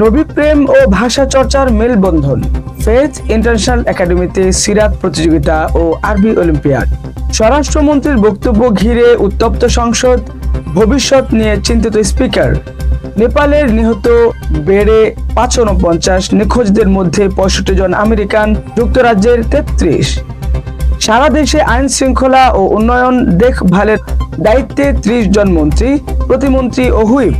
নবী প্রেম ও ভাষা চর্চার মেলবন্ধন। ফেথ ইন্টারন্যাশনাল একাডেমিতে সিরাত প্রতিযোগিতা ও আরবি অলিম্পিয়াড। স্বরাষ্ট্রমন্ত্রীর বক্তব্য ঘিরে উত্তপ্ত সংসদ, ভবিষ্যৎ নিয়ে চিন্তিত স্পিকার। নেপালের নিহত বেড়ে ৫৪৯, নিখোঁজদের মধ্যে ৬৫ জন আমেরিকান যুক্তরাজ্যের ৩৩। সারা দেশে আইন শৃঙ্খলা ও উন্নয়ন দেখভালের দায়িত্বে ৩০ জন মন্ত্রী, প্রতিমন্ত্রী ও হুইপ।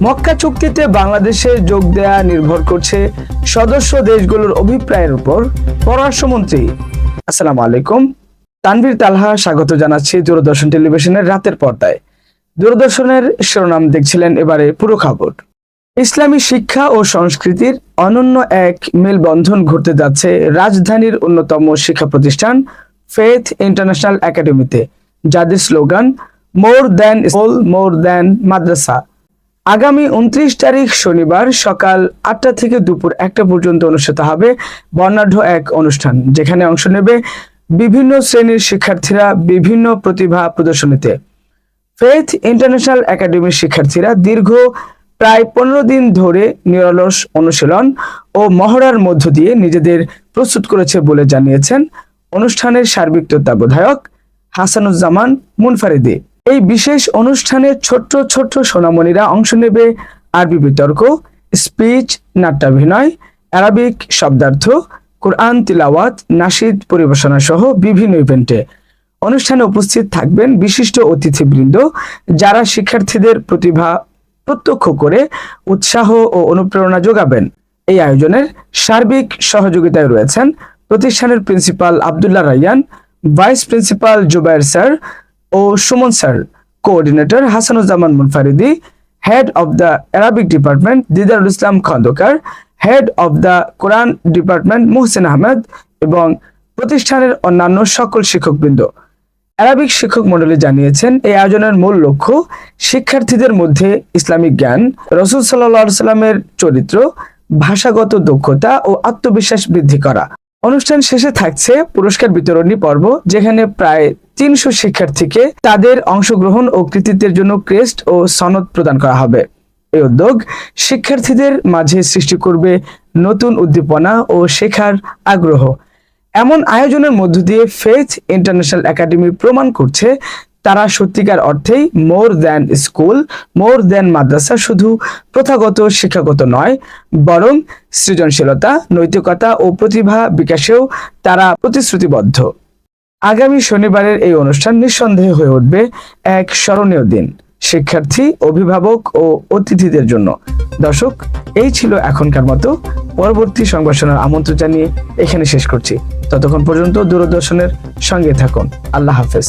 মক্কা চুক্তিতে বাংলাদেশের যোগ দেয়া নির্ভর করছে সদস্য দেশগুলোর অভিপ্রায়ের উপর। পররাষ্ট্রমন্ত্রী। আসসালামু আলাইকুম, তানভীর তালহা স্বাগত জানাচ্ছি দূরদর্শন টেলিভিশনের রাতের পর্দায়। দূরদর্শনের শিরোনাম দেখছিলেন, এবারে পুরো খবর। ইসলামী শিক্ষা ও সংস্কৃতির অনন্য এক মেলবন্ধন ঘটতে যাচ্ছে রাজধানীর অন্যতম শিক্ষা প্রতিষ্ঠান ফেথ ইন্টারন্যাশনাল একাডেমিতে, যাদের slogan more than school, more than madrasa. আগামী ২৯ তারিখ শনিবার সকাল ৮টা থেকে দুপুর ১টা পর্যন্ত অনুষ্ঠিত হবে বর্ণাঢ্য এক অনুষ্ঠান, যেখানে অংশ নেবে বিভিন্ন শ্রেণীর শিক্ষার্থীরা বিভিন্ন প্রতিভা প্রদর্শনীতে। ফেথ ইন্টারন্যাশনাল একাডেমির শিক্ষার্থীরা দীর্ঘ প্রায় ১৫ দিন ধরে নিরলস অনুশীলন ও মহড়ার মধ্য দিয়ে নিজেদের প্রস্তুত করেছে বলে জানিয়েছেন অনুষ্ঠানের সার্বিক তত্ত্বাবধায়ক হাসানুজ্জামান মুনফারিদি। এই বিশেষ অনুষ্ঠানে ছোট্ট ছোট্ট সোনামণিরা অংশ নেবে আরবি বিতর্ক, স্পিচ, নাট্যাভিনয়, আরবিক শব্দার্থ, কোরআন তিলাওয়াত, নাশিদ পরিবেশনা সহ বিভিন্ন ইভেন্টে। অনুষ্ঠানে উপস্থিত থাকবেন বিশিষ্ট অতিথিবৃন্দ, যারা শিক্ষার্থীদের প্রতিভা প্রত্যক্ষ করে উৎসাহ ও অনুপ্রেরণা যোগাবেন। এই আয়োজনের সার্বিক সহযোগিতায় রয়েছেন প্রতিষ্ঠানের principal Abdullah Rayyan, vice principal Zubair sir ও Sumon sir, coordinator Hasanuzzaman Munfaridi, head of the Arabic department Didarul Islam Khandakar, head of the Quran department Muhsin Ahmed এবং প্রতিষ্ঠানের অন্যান্য সকল শিক্ষকবৃন্দ। অ্যারাবিক শিক্ষক মণ্ডলী জানিয়েছেন, এই আয়োজনের মূল লক্ষ্য শিক্ষার্থীদের মধ্যে ইসলামিক জ্ঞান, রাসূল সাল্লাল্লাহু আলাইহি ওয়াসাল্লামের চরিত্র, ভাষাগত দক্ষতা ও আত্মবিশ্বাস বৃদ্ধি করা। অনুষ্ঠান শেষে থাকছে পুরস্কার বিতরণী পর্ব, যেখানে প্রায় ৩০০ শিক্ষার্থীকে তাদের অংশগ্রহণ ও কৃতিত্বের জন্য ক্রেস্ট ও সনদ প্রদান করা হবে। এই উদ্যোগ শিক্ষার্থীদের মাঝে সৃষ্টি করবে নতুন উদ্দীপনা ও শেখার আগ্রহ। এমন আয়োজনের মধ্য দিয়ে ফেথ ইন্টারন্যাশনাল একাডেমি প্রমাণ করছে তারা সত্যিকার অর্থেই more than school, more than madrasa শুধু প্রথাগত শিক্ষাগত নয়, বরং সৃজনশীলতা, নৈতিকতা ও প্রতিভা বিকাশেও তারা প্রতিশ্রুতিবদ্ধ। আগামী শনিবারের এই অনুষ্ঠান নিঃসন্দেহে হয়ে উঠবে এক স্মরণীয় দিন শিক্ষার্থী, অভিভাবক ও অতিথিদের জন্য। দর্শক, এই ছিল এখনকার মতো। পরবর্তী সংবাদ শোনার আমন্ত্রণ জানিয়ে এখানে শেষ করছি। ততক্ষণ পর্যন্ত দূরদর্শনের সঙ্গে থাকুন। আল্লাহ হাফেজ।